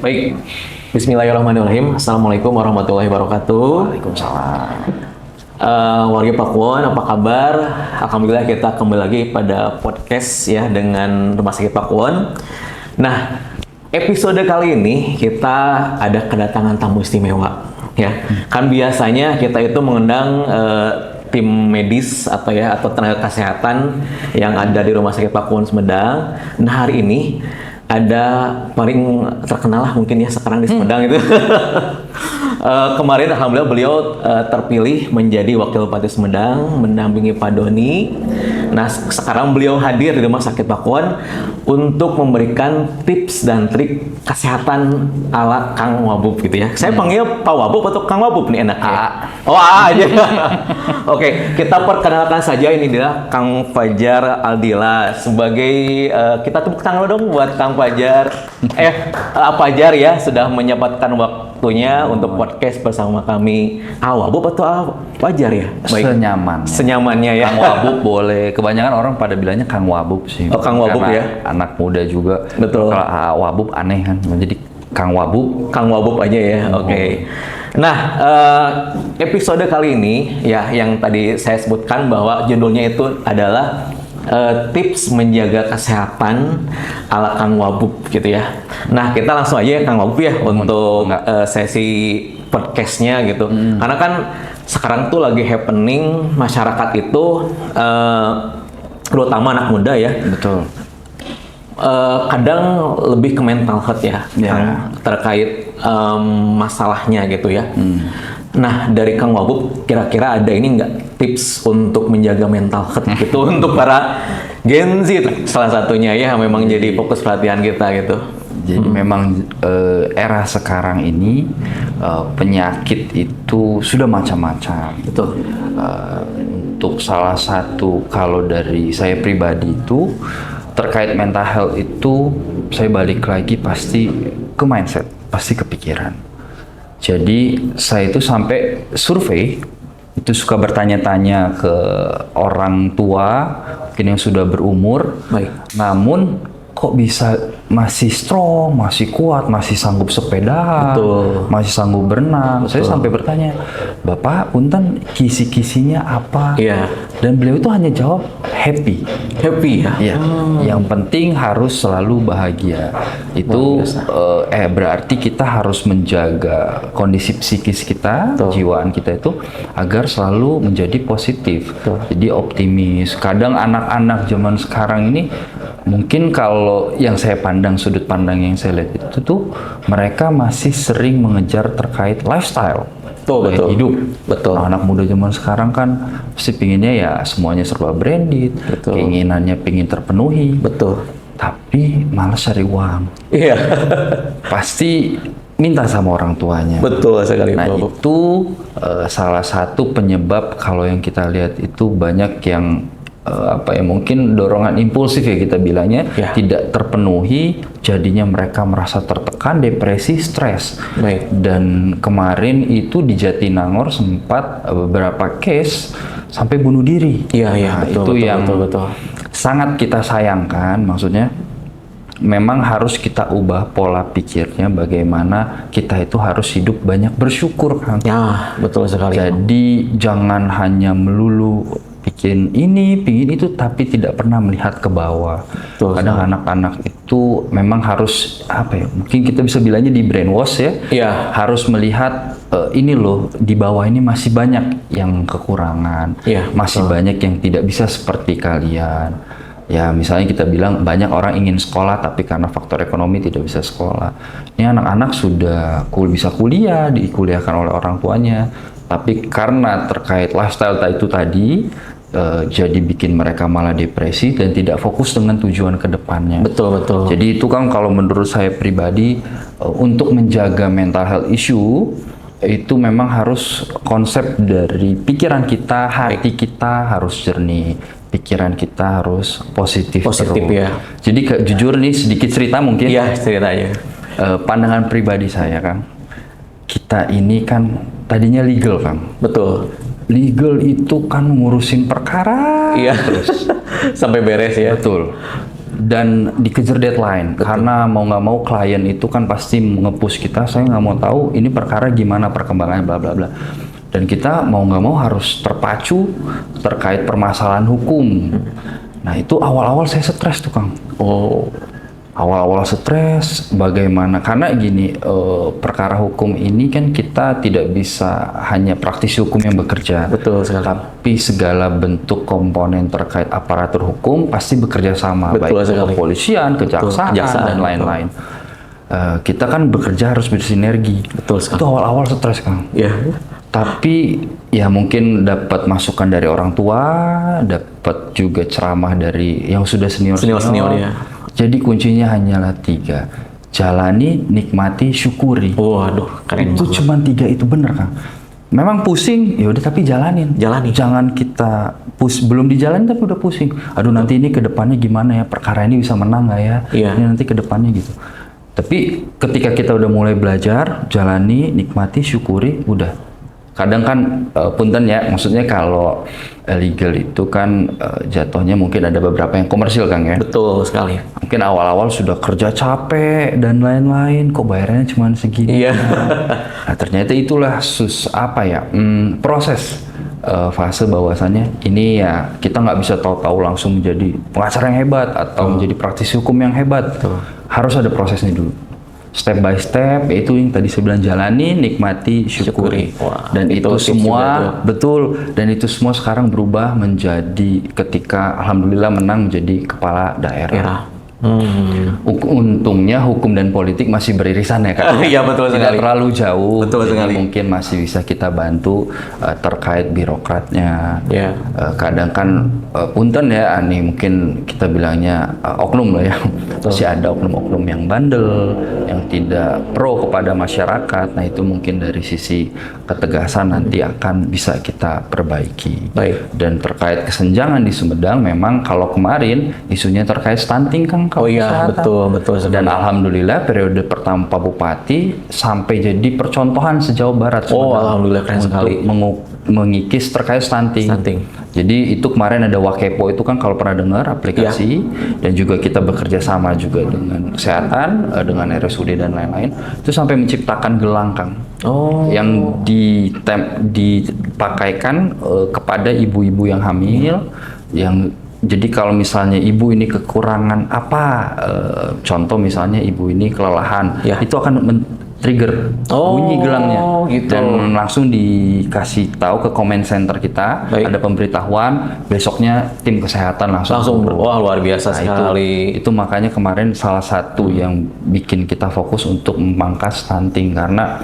Baik, Bismillahirrahmanirrahim. Assalamualaikum warahmatullahi wabarakatuh. Waalaikumsalam. Warga Pakuwon, apa kabar? Alhamdulillah kita kembali lagi pada podcast ya dengan Rumah Sakit Pakuwon. Nah, episode kali ini kita ada kedatangan tamu istimewa ya. Kan biasanya kita itu mengundang tim medis atau tenaga kesehatan yang ada di Rumah Sakit Pakuwon Sumedang. Nah, hari ini ada paling terkenal lah mungkin ya sekarang di Sumedang itu. Kemarin alhamdulillah beliau terpilih menjadi Wakil Bupati Sumedang mendampingi Pak Doni. Nah, sekarang beliau hadir di Rumah Sakit Pakuwon untuk memberikan tips dan trik kesehatan ala Kang Wabub gitu ya. Saya panggil Pak Wabub atau Kang Wabub nih enaknya? Oh, aja. Oke, kita perkenalkan saja ini dia Kang Fajar Aldila sebagai kita tepuk tangan dong buat Kang Fajar. Fajar ya sudah menyempatkan waktunya untuk podcast bersama kami. Wabub atau Fajar ya? Baik. Senyamannya ya. Kang Wabub boleh. Kebanyakan orang pada bilangnya Kang Wabub sih. Oh, Kang Wabub ya. Anak muda juga. Betul. Kalau Wabub aneh kan. Jadi Kang Wabub. Kang Wabub aja ya. Oke. Nah, episode kali ini ya yang tadi saya sebutkan bahwa judulnya itu adalah tips menjaga kesehatan ala Kang Wabub gitu ya. Nah, kita langsung aja Kang Wabub ya untuk sesi podcastnya gitu. Karena kan sekarang tuh lagi happening masyarakat itu terutama anak muda ya. Betul. Kadang lebih ke mental health ya. Terkait masalahnya gitu ya. Nah, dari Kang Wabub kira-kira ada ini nggak tips untuk menjaga mental health gitu untuk para Gen Z salah satunya ya memang jadi fokus perhatian kita gitu. Jadi memang era sekarang ini penyakit itu sudah macam-macam. Betul. Untuk salah satu kalau dari saya pribadi itu terkait mental health itu saya balik lagi pasti ke mindset, pasti ke pikiran. Jadi saya itu sampai survei itu suka bertanya-tanya ke orang tua mungkin yang sudah berumur. Baik. Namun kok bisa masih strong, masih kuat, masih sanggup sepeda, masih sanggup berenang. Betul. Saya sampai bertanya, Bapak, punten kisi-kisinya apa? Iya. Dan beliau itu hanya jawab happy. Happy ya? Iya. Yang penting harus selalu bahagia. Itu berarti kita harus menjaga kondisi psikis kita, jiwaan kita itu agar selalu menjadi positif. Jadi optimis. Kadang anak-anak zaman sekarang ini mungkin kalau yang saya pandang, sudut pandang yang saya lihat itu tuh mereka masih sering mengejar terkait lifestyle. Betul. Hidup. Betul. Nah, anak muda zaman sekarang kan pasti pinginnya ya semuanya serba branded. Betul. Keinginannya pingin terpenuhi. Betul. Tapi malas cari uang. Iya. Pasti minta sama orang tuanya. Betul sekali. Nah, itu salah satu penyebab kalau yang kita lihat itu banyak yang mungkin dorongan impulsif ya kita bilangnya tidak terpenuhi, jadinya mereka merasa tertekan, depresi, stres. Baik. Dan kemarin itu di Jatinangor sempat beberapa case sampai bunuh diri. Iya, betul, betul. Sangat kita sayangkan, maksudnya memang harus kita ubah pola pikirnya bagaimana kita itu harus hidup banyak bersyukur kan. Ya, betul sekali. Jadi jangan hanya melulu bikin ini, pingin itu, tapi tidak pernah melihat ke bawah. Kadang anak-anak itu memang harus mungkin kita bisa bilangnya di brainwash ya. Iya. Harus melihat ini loh di bawah ini masih banyak yang kekurangan, masih banyak yang tidak bisa seperti kalian. Ya misalnya kita bilang banyak orang ingin sekolah tapi karena faktor ekonomi tidak bisa sekolah. Ini anak-anak sudah bisa kuliah, dikuliahkan oleh orang tuanya. Tapi karena terkait lifestyle itu tadi, jadi bikin mereka malah depresi dan tidak fokus dengan tujuan ke depannya. Betul. Jadi itu kan kalau menurut saya pribadi, untuk menjaga mental health issue, itu memang harus konsep dari pikiran kita, hati kita harus jernih. Pikiran kita harus positif terus. Ya. Jadi jujur nih sedikit cerita mungkin. Iya, ceritanya. Pandangan pribadi saya Kang, kita ini kan tadinya legal Kang. Betul. Legal itu kan ngurusin perkara terus sampai beres ya. Betul. dan dikejar deadline. Karena mau nggak mau klien itu kan pasti nge-push kita, saya nggak mau tahu ini perkara gimana perkembangannya bla bla bla. Dan kita mau nggak mau harus terpacu terkait permasalahan hukum. Nah itu awal-awal saya stres tuh Kang. Awal-awal stres, bagaimana? Karena gini, perkara hukum ini kan kita tidak bisa hanya praktisi hukum yang bekerja. Betul sekali. Tapi segala bentuk komponen terkait aparatur hukum pasti bekerja sama, Betul baik sekali. kepolisian, kejaksaan, dan lain-lain. Kita kan bekerja harus bersinergi. Betul sekali. Itu awal-awal stres Kang. Iya. Tapi ya mungkin dapat masukan dari orang tua, dapat juga ceramah dari yang sudah senior ya. Jadi kuncinya hanyalah 3. Jalani, nikmati, syukuri. Waduh, keren Itu banget. cuma 3 itu bener Kang. Memang pusing, ya udah tapi jalanin. Jangan kita belum dijalanin tapi udah pusing. Aduh nanti ini ke depannya gimana ya? Perkara ini bisa menang nggak ya? Iya. Ini nanti ke depannya gitu. Tapi ketika kita udah mulai belajar, jalani, nikmati, syukuri, udah. Kadang kan punten ya, maksudnya kalau legal itu kan jatuhnya mungkin ada beberapa yang komersil Kang ya. Betul sekali. Mungkin awal-awal sudah kerja capek dan lain-lain, kok bayarnya cuma segini. Iya. Nah ternyata itulah proses fase bahwasannya ini ya kita nggak bisa tahu-tahu langsung menjadi pengacara yang hebat atau menjadi praktisi hukum yang hebat. Harus ada prosesnya dulu. Step by step, yaitu yang tadi saya bilang jalani, nikmati, syukuri. Wah, Dan itu tips semua betul, dan itu semua sekarang berubah menjadi ketika alhamdulillah menang menjadi kepala daerah. Untungnya hukum dan politik masih beririsan ya Kak. Iya betul sekali. Tidak terlalu jauh. Betul jadi sekali. mungkin masih bisa kita bantu terkait birokratnya. Iya. Kadang kan punten ya, Ani mungkin kita bilangnya oknum lah ya. Masih ada oknum-oknum yang bandel, yang tidak pro kepada masyarakat. Nah itu mungkin dari sisi ketegasan nanti akan bisa kita perbaiki. Baik. Dan terkait kesenjangan di Sumedang, memang kalau kemarin isunya terkait stunting kan. Oh iya, betul sekali. Dan alhamdulillah periode pertama Pak Bupati sampai jadi percontohan sejauh barat. Oh, alhamdulillah keren sekali. Mengikis terkait stunting. Jadi itu kemarin ada Wakepo itu kan kalau pernah dengar aplikasi, dan juga kita bekerja sama juga dengan kesehatan, dengan RSUD dan lain-lain. Itu sampai menciptakan gelang Kang. Yang dipakaikan kepada ibu-ibu yang hamil, jadi kalau misalnya ibu ini kekurangan apa, contoh misalnya ibu ini kelelahan, itu akan trigger bunyi gelangnya, gitu. Dan langsung dikasih tahu ke comment center kita. Baik. Ada pemberitahuan, besoknya tim kesehatan langsung. Wah luar biasa sekali. Itu makanya kemarin salah satu yang bikin kita fokus untuk memangkas stunting, karena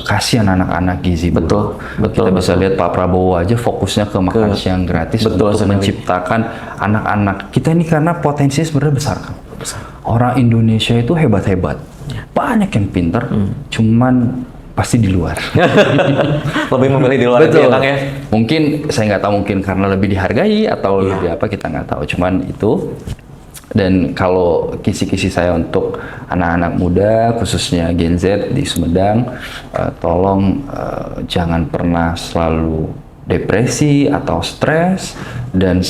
kasihan anak-anak gizi buruk. Kita bisa lihat Pak Prabowo aja fokusnya ke makan siang gratis untuk menciptakan anak-anak kita ini, karena potensinya sebenarnya besar kan. Orang Indonesia itu hebat-hebat, banyak yang pintar, cuman pasti di luar. Lebih memilih di luar itu ya Kang ya. Mungkin saya nggak tahu, mungkin karena lebih dihargai atau lebih apa, kita nggak tahu. Cuman itu. Dan kalau kisi-kisi saya untuk anak-anak muda, khususnya Gen Z di Sumedang, tolong jangan pernah selalu depresi atau stres, dan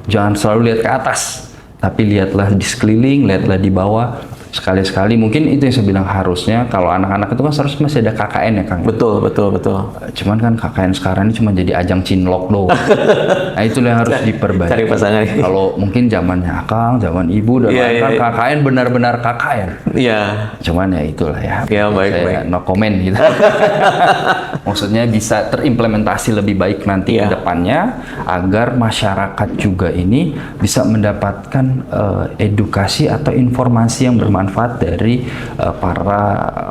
jangan selalu lihat ke atas, tapi lihatlah di sekeliling, lihatlah di bawah. Sekali-sekali mungkin itu yang saya bilang, harusnya kalau anak-anak itu kan seharusnya masih ada KKN ya Kang. Betul. Cuman kan KKN sekarang ini cuma jadi ajang cinlok doang. Nah itulah yang harus diperbaiki. Cari pasangan. Kalau mungkin zamannya Akang, zaman Ibu dan lain-lain, KKN benar-benar KKN. Iya. Cuman ya itulah ya. Ya baik. No comment gitu. Maksudnya bisa terimplementasi lebih baik nanti ke depannya, agar masyarakat juga ini bisa mendapatkan edukasi atau informasi yang bermanfaat dari para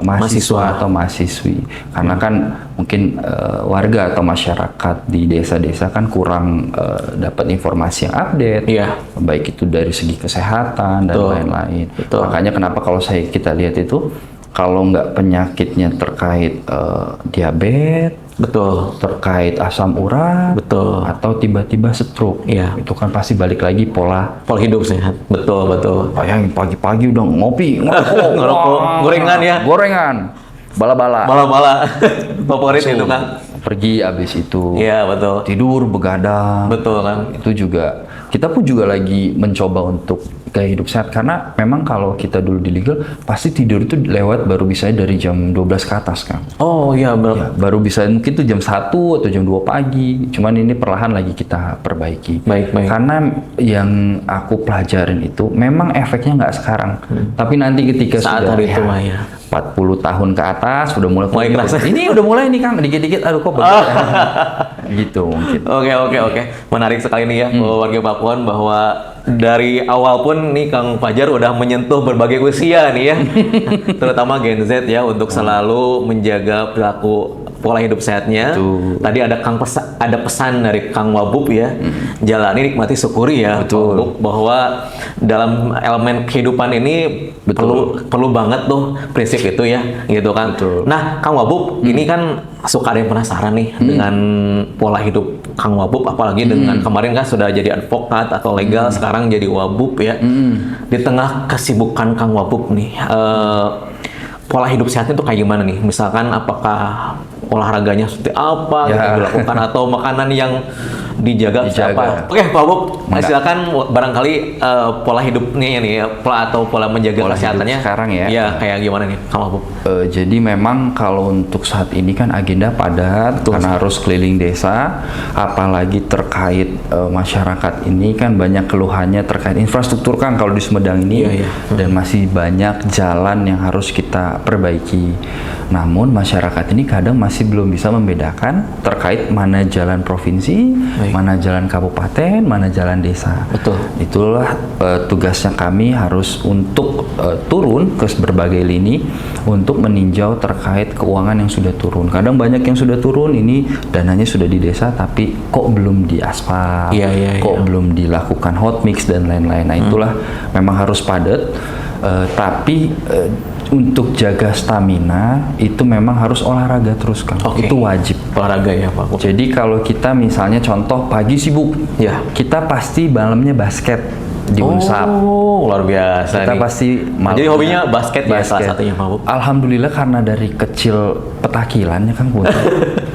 mahasiswa atau mahasiswi. Karena kan mungkin warga atau masyarakat di desa-desa kan kurang dapat informasi yang update, baik itu dari segi kesehatan dan lain-lain. Makanya kenapa kalau kita lihat itu, kalau nggak penyakitnya terkait diabetes, terkait asam urat, atau tiba-tiba stroke, itu kan pasti balik lagi pola hidup sehat. Betul. Bayangin pagi-pagi udah ngopi, ngerokok, gorengan, bala-bala. Favorit itu Kang. Pergi abis itu, Iya betul. tidur begadang. Betul Kang. Itu juga kita pun juga lagi mencoba untuk gaya hidup sehat, karena memang kalau kita dulu di legal pasti tidur itu lewat baru bisa dari jam 12 ke atas kan. Oh iya, Ya, baru bisa mungkin tuh jam 1 atau jam 2 pagi. Cuman ini perlahan lagi kita perbaiki. Baik. Karena yang aku pelajarin itu memang efeknya nggak sekarang. Tapi nanti ketika Saat sudah hari tua ya. 40 tahun ke atas udah mulai kerasa. ini udah mulai nih Kang, dikit-dikit aduh kok berat. Gitu mungkin. Oke. Menarik sekali nih ya warga Pakuan, bahwa dari awal pun nih Kang Fajar udah menyentuh berbagai usia nih ya. Terutama Gen Z ya, untuk selalu menjaga perilaku pola hidup sehatnya. Tadi ada ada pesan dari Kang Wabub ya. Jalani, nikmati, syukuri ya. Kang Wabub, bahwa dalam elemen kehidupan ini perlu banget tuh prinsip itu ya, gitu kan. Nah, Kang Wabub ini kan suka ada yang penasaran nih dengan pola hidup Kang Wabub, apalagi dengan kemarin kan sudah jadi advokat atau legal, sekarang jadi Wabub ya. Di tengah kesibukan Kang Wabub nih, pola hidup sehatnya tuh kayak gimana nih? Misalkan apakah olahraganya seperti apa yang dilakukan, atau makanan yang dijaga siapa? Oke, Pak Wabub, silakan barangkali pola hidupnya nih, pola menjaga kesehatannya sekarang ya. Iya, kayak gimana nih, Kang Wabub? Jadi memang kalau untuk saat ini kan agenda padat karena harus keliling desa, apalagi terkait masyarakat ini kan banyak keluhannya terkait infrastruktur Kang kalau di Sumedang ini, dan masih banyak jalan yang harus kita perbaiki. Namun masyarakat ini kadang masih belum bisa membedakan terkait mana jalan provinsi, mana jalan kabupaten, mana jalan desa. Betul. Itulah tugasnya kami harus untuk turun ke berbagai lini untuk meninjau terkait keuangan yang sudah turun. Kadang banyak yang sudah turun, ini dananya sudah di desa tapi kok belum diaspal, kok belum dilakukan hot mix dan lain-lain. Nah itulah memang harus padat, tapi untuk jaga stamina itu memang harus olahraga terus Kang. Itu wajib. Olahraga ya Pak. Jadi kalau kita misalnya contoh pagi sibuk, kita pasti malamnya basket di Unsap. Luar biasa. Kita pasti malam. Jadi hobinya basket ya salah satunya Pak. Alhamdulillah karena dari kecil petakilannya kan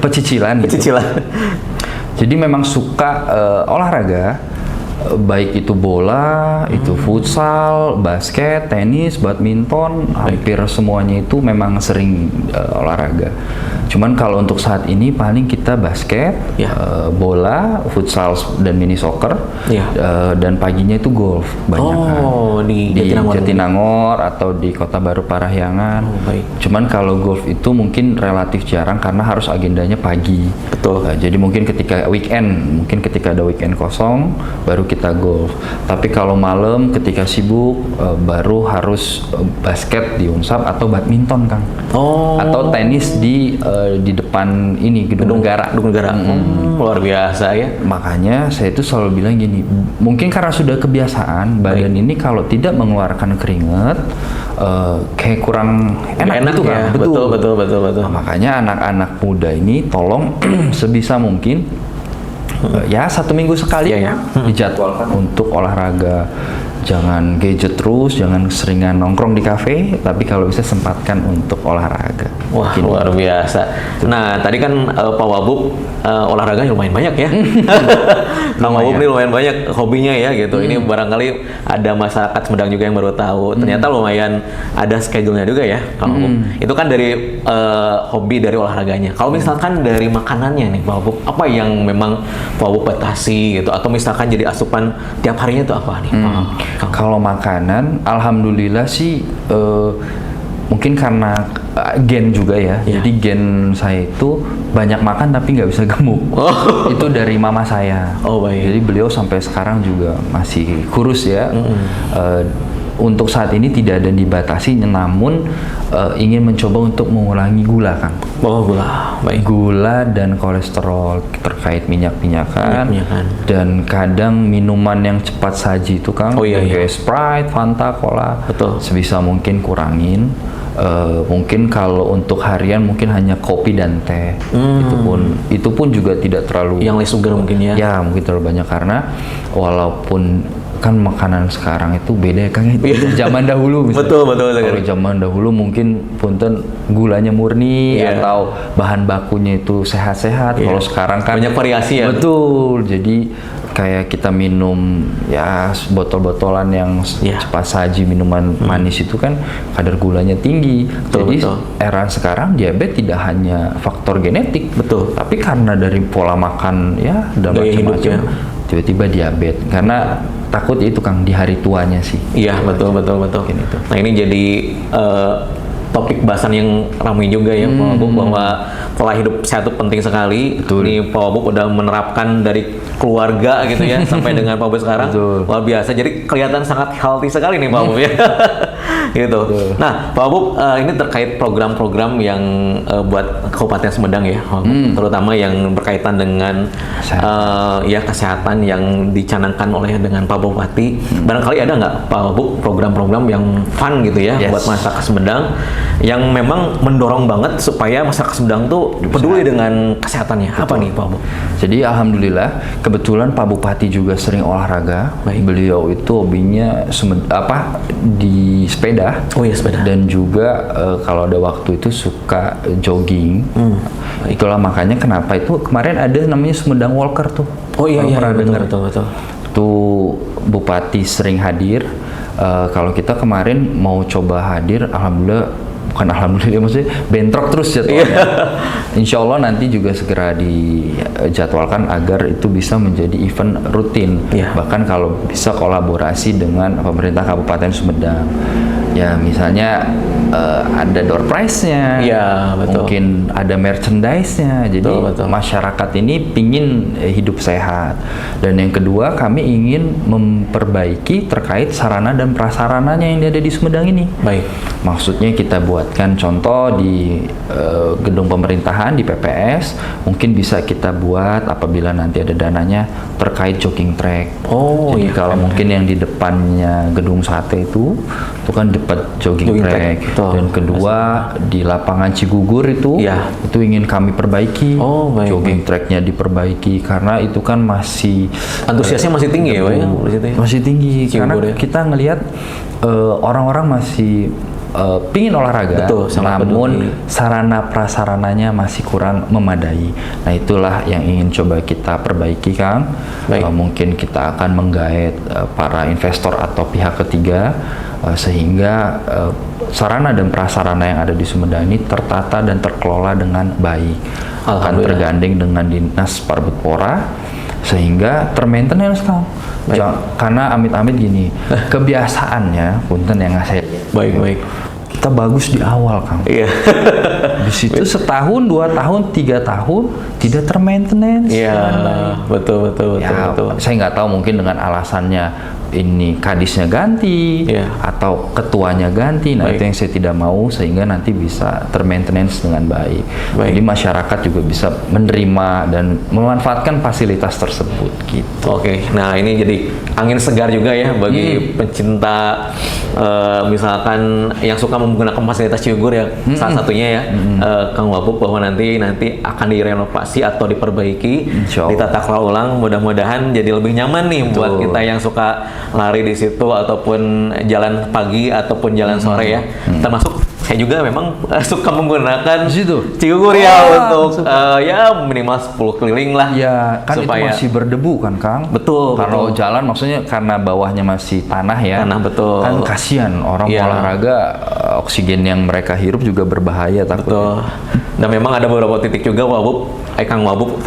pecicilan. Jadi memang suka olahraga. Baik itu bola, itu futsal, basket, tenis, badminton, hampir semuanya itu memang sering olahraga. Cuman kalau untuk saat ini paling kita basket, bola, futsal dan mini soccer, dan paginya itu golf banyak di Jatinangor atau di Kota Baru Parahyangan. Cuman kalau golf itu mungkin relatif jarang karena harus agendanya pagi. Jadi mungkin ketika ada weekend kosong baru kita golf. Tapi kalau malam ketika sibuk baru harus basket di Unsap atau badminton Kang. Atau tenis di depan ini gedung negara. Luar biasa ya. Makanya saya itu selalu bilang gini, mungkin karena sudah kebiasaan badan ini kalau tidak mengeluarkan keringat kayak kurang enak gitu ya. Kan. Betul. Nah, makanya anak-anak muda ini tolong sebisa mungkin ya 1 minggu sekali dijadwalkan untuk olahraga. Jangan gadget terus, jangan seringan nongkrong di kafe, tapi kalau bisa sempatkan untuk olahraga. Wah, luar biasa. Nah, tadi kan Pak Wabub olahraganya lumayan banyak ya. Kang Wabub ini lumayan banyak hobinya ya gitu. Ini barangkali ada masyarakat Sumedang juga yang baru tahu. Ternyata lumayan ada schedule-nya juga ya, Kang Wabub. Itu kan dari hobi dari olahraganya. Kalau misalkan dari makanannya nih, Pak Wabub, apa yang memang Pak Wabub batasi gitu? Atau misalkan jadi asupan tiap harinya itu apa nih, Pak? Kalau makanan, alhamdulillah sih mungkin karena gen juga ya. Jadi gen saya itu banyak makan tapi nggak bisa gemuk. Itu dari mama saya. Jadi beliau sampai sekarang juga masih kurus ya. Untuk saat ini tidak ada dibatasi, namun ingin mencoba untuk mengurangi gula kan. Gula. Gula dan kolesterol terkait minyak-minyakan. Dan kadang minuman yang cepat saji itu Kang, kayak Sprite, Fanta, Cola. Sebisa mungkin kurangin. Mungkin kalau untuk harian mungkin hanya kopi dan teh. Itu pun juga tidak terlalu yang less sugar mungkin ya. Ya, mungkin terlalu banyak karena walaupun kan makanan sekarang itu beda ya Kang. Zaman dahulu misalnya. Betul. Kalau zaman dahulu mungkin punten gulanya murni atau bahan bakunya itu sehat-sehat. Kalau sekarang kan banyak variasi ya. Betul. Jadi kayak kita minum ya botol-botolan yang cepat saji minuman manis itu kan kadar gulanya tinggi. Jadi era sekarang diabetes tidak hanya faktor genetik, tapi karena dari pola makan ya dan macam-macam tiba-tiba diabetes karena takut itu Kang di hari tuanya sih. Iya betul. Nah ini jadi topik bahasan yang ramai juga ya Pak Wabub, bahwa pola hidup sehat itu penting sekali. Ini Pak Wabub udah menerapkan dari keluarga gitu ya sampai dengan Pak Wabub sekarang. Luar biasa. Jadi kelihatan sangat healthy sekali nih Pak Wabub ya. Gitu. Nah, Pak Wabub, ini terkait program-program yang buat Kabupaten Sumedang ya, terutama yang berkaitan dengan ya kesehatan yang dicanangkan oleh dengan Pak Bupati. Barangkali ada nggak Pak Wabub program-program yang fun gitu ya buat masyarakat Sumedang yang memang mendorong banget supaya masyarakat Sumedang tuh peduli dengan kesehatannya. Apa nih Pak Wabub? Jadi alhamdulillah kebetulan Pak Bupati juga sering olahraga. Beliau itu hobinya di sepeda. Sepeda. Dan juga kalau ada waktu itu suka jogging. Itulah makanya kenapa itu kemarin ada namanya Sumedang Walker tuh. Betul. Tuh Bupati sering hadir. Kalau kita kemarin mau coba hadir, alhamdulillah maksudnya bentrok terus jadwalnya. Insya Allah nanti juga segera dijadwalkan agar itu bisa menjadi event rutin. Bahkan kalau bisa kolaborasi dengan pemerintah Kabupaten Sumedang. Ya misalnya ada door prize-nya, mungkin ada merchandise-nya. Jadi masyarakat ini pingin hidup sehat. Dan yang kedua kami ingin memperbaiki terkait sarana dan prasarananya yang ada di Sumedang ini. Maksudnya kita buatkan contoh di gedung pemerintahan di PPS, mungkin bisa kita buat apabila nanti ada dananya terkait jogging track. Jadi kalau mungkin yang di depannya gedung sate itu kan dapat jogging track. Dan kedua di lapangan Cigugur itu ingin kami perbaiki, jogging tracknya diperbaiki karena itu kan masih antusiasnya masih tinggi ya Pak ya? Masih tinggi karena kita ngelihat orang-orang masih pingin olahraga, namun sarana prasarananya masih kurang memadai. Nah itulah yang ingin coba kita perbaiki Kang. Mungkin kita akan menggait para investor atau pihak ketiga sehingga sarana dan prasarana yang ada di Sumedang ini tertata dan terkelola dengan baik. Akan tergandeng dengan Dinas Parbudpora sehingga termaintenance Kang. Karena amit-amit gini, kebiasaannya punten yang saya baik. Kita bagus di awal Kang. Di situ setahun, 2 tahun, 3 tahun tidak termaintenance. Betul. Saya nggak tahu mungkin dengan alasannya ini kadisnya ganti atau ketuanya ganti. Nah itu yang saya tidak mau sehingga nanti bisa termaintenance dengan baik. Jadi masyarakat juga bisa menerima dan memanfaatkan fasilitas tersebut gitu. Nah ini jadi angin segar juga ya bagi pencinta misalkan yang suka menggunakan fasilitas Cigugur ya. Salah satunya ya Kang Wabub, bahwa nanti akan direnovasi atau diperbaiki, ditata kelola ulang, mudah-mudahan jadi lebih nyaman nih buat kita yang suka lari di situ ataupun jalan pagi ataupun jalan sore ya. Termasuk saya juga memang suka menggunakan Cigugur untuk ya minimal 10 keliling lah. Kan supaya itu masih berdebu kan Kang. Kalau jalan maksudnya karena bawahnya masih tanah ya. Kan kasihan orang olahraga, oksigen yang mereka hirup juga berbahaya takutnya. Dan memang ada beberapa titik juga Kang Wabub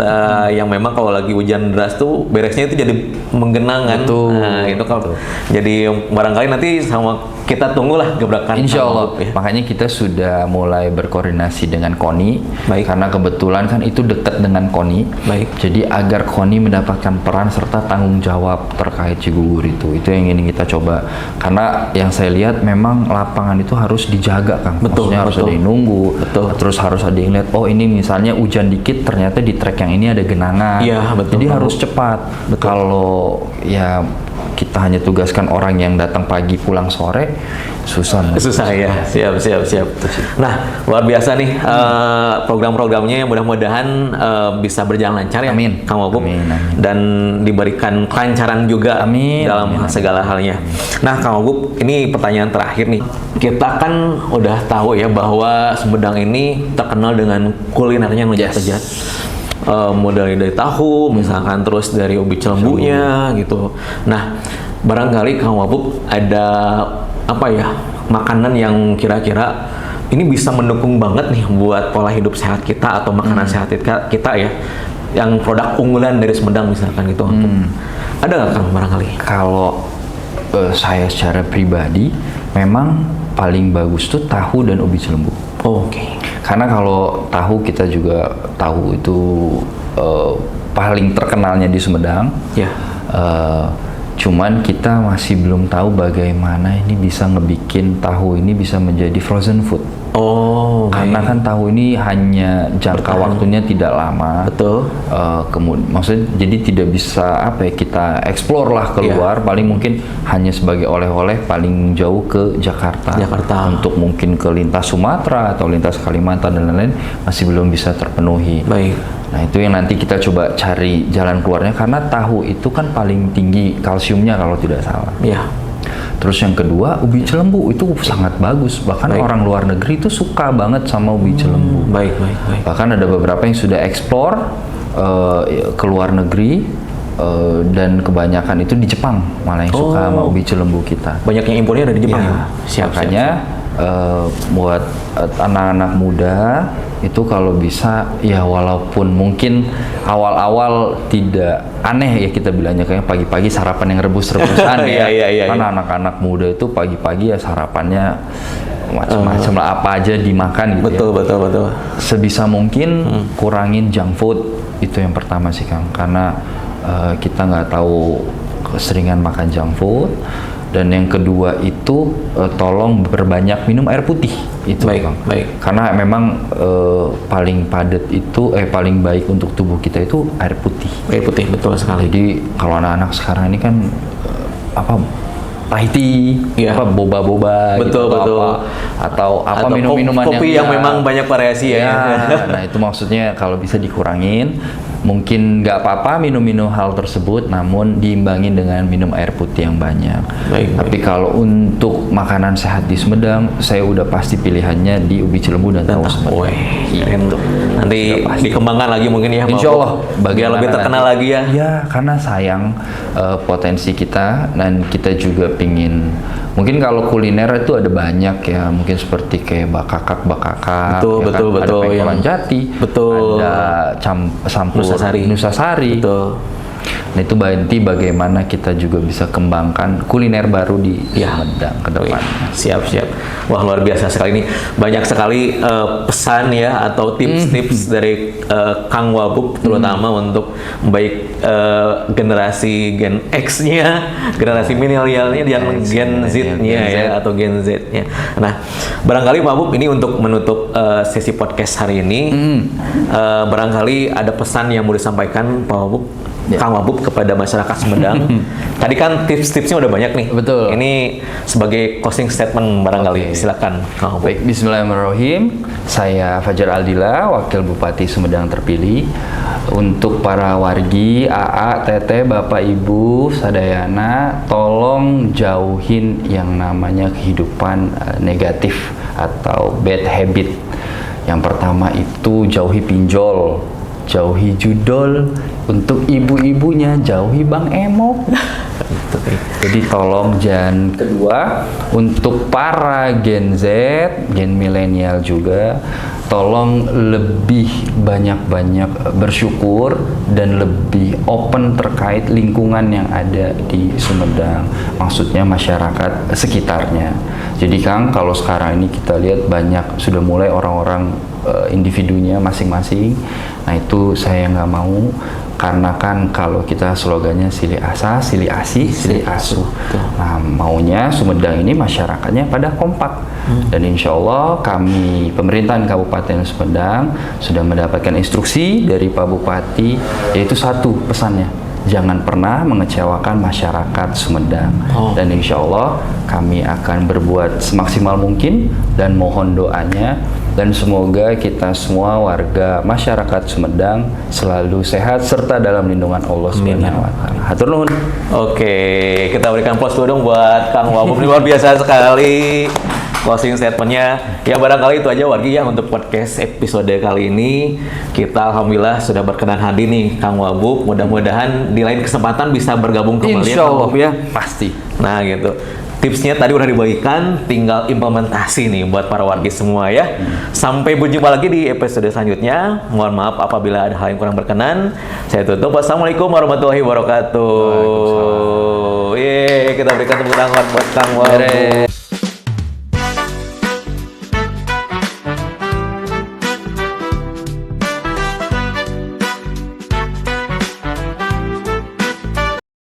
yang memang kalau lagi hujan deras tuh beresnya itu jadi menggenangan. Nah, itu kalau jadi barangkali nanti sama kita tunggulah gebrakan. Insya Allah. Makanya kita sudah mulai berkoordinasi dengan KONI. Karena kebetulan kan itu dekat dengan KONI. Jadi agar KONI mendapatkan peran serta tanggung jawab terkait Cigugur itu yang ingin kita coba. Karena yang saya lihat memang lapangan itu harus dijaga Kang. Maksudnya harus ada yang nunggu. Terus harus ada yang lihat, oh ini misalnya hujan dikit ternyata di trek yang ini ada genangan. Jadi harus cepat. Kalau ya kita hanya tugaskan orang yang datang pagi pulang sore, susah ya. Siap. Nah, luar biasa nih program-programnya yang mudah-mudahan bisa berjalan lancar ya Kang Wabub. Dan diberikan kelancaran juga dalam segala halnya. Nah Kang Wabub, ini pertanyaan terakhir nih. Kita kan udah tahu ya bahwa Sumedang ini terkenal dengan kulinernya yang lezat-lezat. modalnya dari tahu, misalkan terus dari ubi celembunya gitu. Nah, barangkali Kang Wabub ada apa ya makanan yang kira-kira ini bisa mendukung banget nih buat pola hidup sehat kita atau makanan sehat kita ya, yang produk unggulan dari Sumedang misalkan gitu. Ada nggak Kang barangkali? Kalau saya secara pribadi memang paling bagus tuh tahu dan ubi celembu. Oke. Karena kalau tahu kita juga tahu itu paling terkenalnya di Sumedang. Ya. Cuman kita masih belum tahu bagaimana ini bisa ngebikin tahu ini bisa menjadi frozen food. Oh, Karena kan tahu ini hanya jangka waktunya tidak lama. Betul. Kemudian, maksudnya jadi tidak bisa apa ya kita explore lah keluar. Paling mungkin hanya sebagai oleh-oleh paling jauh ke Jakarta. Untuk mungkin ke lintas Sumatera atau lintas Kalimantan dan lain-lain masih belum bisa terpenuhi. Baik. Nah itu yang nanti kita coba cari jalan keluarnya karena tahu itu kan paling tinggi kalsiumnya kalau tidak salah. Iya. Terus yang kedua, ubi celembu itu sangat bagus. Bahkan orang luar negeri itu suka banget sama ubi celembu. Baik. Bahkan ada beberapa yang sudah explore ke luar negeri dan kebanyakan itu di Jepang malah yang suka sama ubi celembu kita. Banyak yang impornya dari Jepang. Ya, makanya buat anak-anak muda itu kalau bisa ya walaupun mungkin awal-awal tidak aneh ya kita bilangnya kayak pagi-pagi sarapan yang rebus-rebusan ya. Karena anak-anak muda itu pagi-pagi ya sarapannya macam-macam lah apa aja dimakan gitu. Betul. Sebisa mungkin kurangin junk food itu yang pertama sih Kang. Karena kita nggak tahu keseringan makan junk food. Dan yang kedua itu tolong berbanyak minum air putih itu Bang. Karena memang paling padat itu paling baik untuk tubuh kita itu air putih. Air putih betul sekali. Jadi kalau anak-anak sekarang ini kan Thai tea, boba-boba betul. atau minum-minuman kopi yang memang banyak variasi ya. Nah itu maksudnya kalau bisa dikurangin. Mungkin nggak apa-apa minum hal tersebut, namun diimbangin dengan minum air putih yang banyak. Tapi kalau untuk makanan sehat di Sumedang, saya udah pasti pilihannya di ubi celembu dan tahu Sumedang. Gitu. Nanti dikembangkan lagi mungkin ya. Insya Allah. Biar lebih terkenal lagi ya. Ya, karena sayang potensi kita dan kita juga pingin. Mungkin kalau kuliner itu ada banyak ya, mungkin seperti kayak bakakak. Betul. Ada pengkolan jati. Betul. Ada sampur Nusasari. Betul. Nah itu nanti bagaimana kita juga bisa kembangkan kuliner baru di Sumedang ke depan. Siap. Wah luar biasa sekali ini. Banyak sekali pesan ya atau tips-tips dari Kang Wabub terutama untuk baik generasi Gen X-nya, generasi milenialnya dan Gen Z-nya ya atau Gen Z-nya. Nah, barangkali Pak Wabub ini untuk menutup sesi podcast hari ini barangkali ada pesan yang mau disampaikan Pak Wabub Kang Wabub kepada masyarakat Sumedang. Tadi kan tips-tipsnya udah banyak nih. Betul. Ini sebagai closing statement barangkali. Silakan Kang Wabub. Baik, bismillahirrahmanirrahim. Saya Fajar Aldila, Wakil Bupati Sumedang terpilih. Untuk para wargi, AA, Teteh, Bapak Ibu, Sadayana, tolong jauhin yang namanya kehidupan negatif atau bad habit. Yang pertama itu jauhi pinjol, jauhi judol, untuk ibu-ibunya jauhi Bang Emok. Jadi tolong jangan. Kedua, untuk para Gen Z, Gen milenial juga, tolong lebih banyak-banyak bersyukur dan lebih open terkait lingkungan yang ada di Sumedang. Maksudnya masyarakat sekitarnya. Jadi Kang, kalau sekarang ini kita lihat banyak sudah mulai orang-orang individunya masing-masing. Nah itu saya nggak mau, karena kan kalau kita slogannya silih asa, silih asi, silih asuh. Nah maunya Sumedang ini masyarakatnya pada kompak. Dan insya Allah kami pemerintahan Kabupaten Sumedang sudah mendapatkan instruksi dari Pak Bupati, yaitu satu pesannya, jangan pernah mengecewakan masyarakat Sumedang. Dan insya Allah kami akan berbuat semaksimal mungkin dan mohon doanya. Dan semoga kita semua warga masyarakat Sumedang selalu sehat serta dalam lindungan Allah Subhanahu wa taala. Hatur nuhun. Oke, kita berikan aplaus dulu dong buat Kang Wabub. Luar biasa sekali. closing statementnya. Ya barangkali itu aja wargi ya untuk podcast episode kali ini. Kita alhamdulillah sudah berkenan hadir nih Kang Wabub. Mudah-mudahan di lain kesempatan bisa bergabung kembali Insya ya Kang Allah Wabub ya. pasti. Nah gitu. Tipsnya tadi udah dibagikan, tinggal implementasi nih buat para wargi semua ya. Sampai berjumpa lagi di episode selanjutnya. Mohon maaf apabila ada hal yang kurang berkenan. Saya tutup. Wassalamualaikum warahmatullahi wabarakatuh. Yeay, kita berikan tepuk tangan buat Kang Wabub.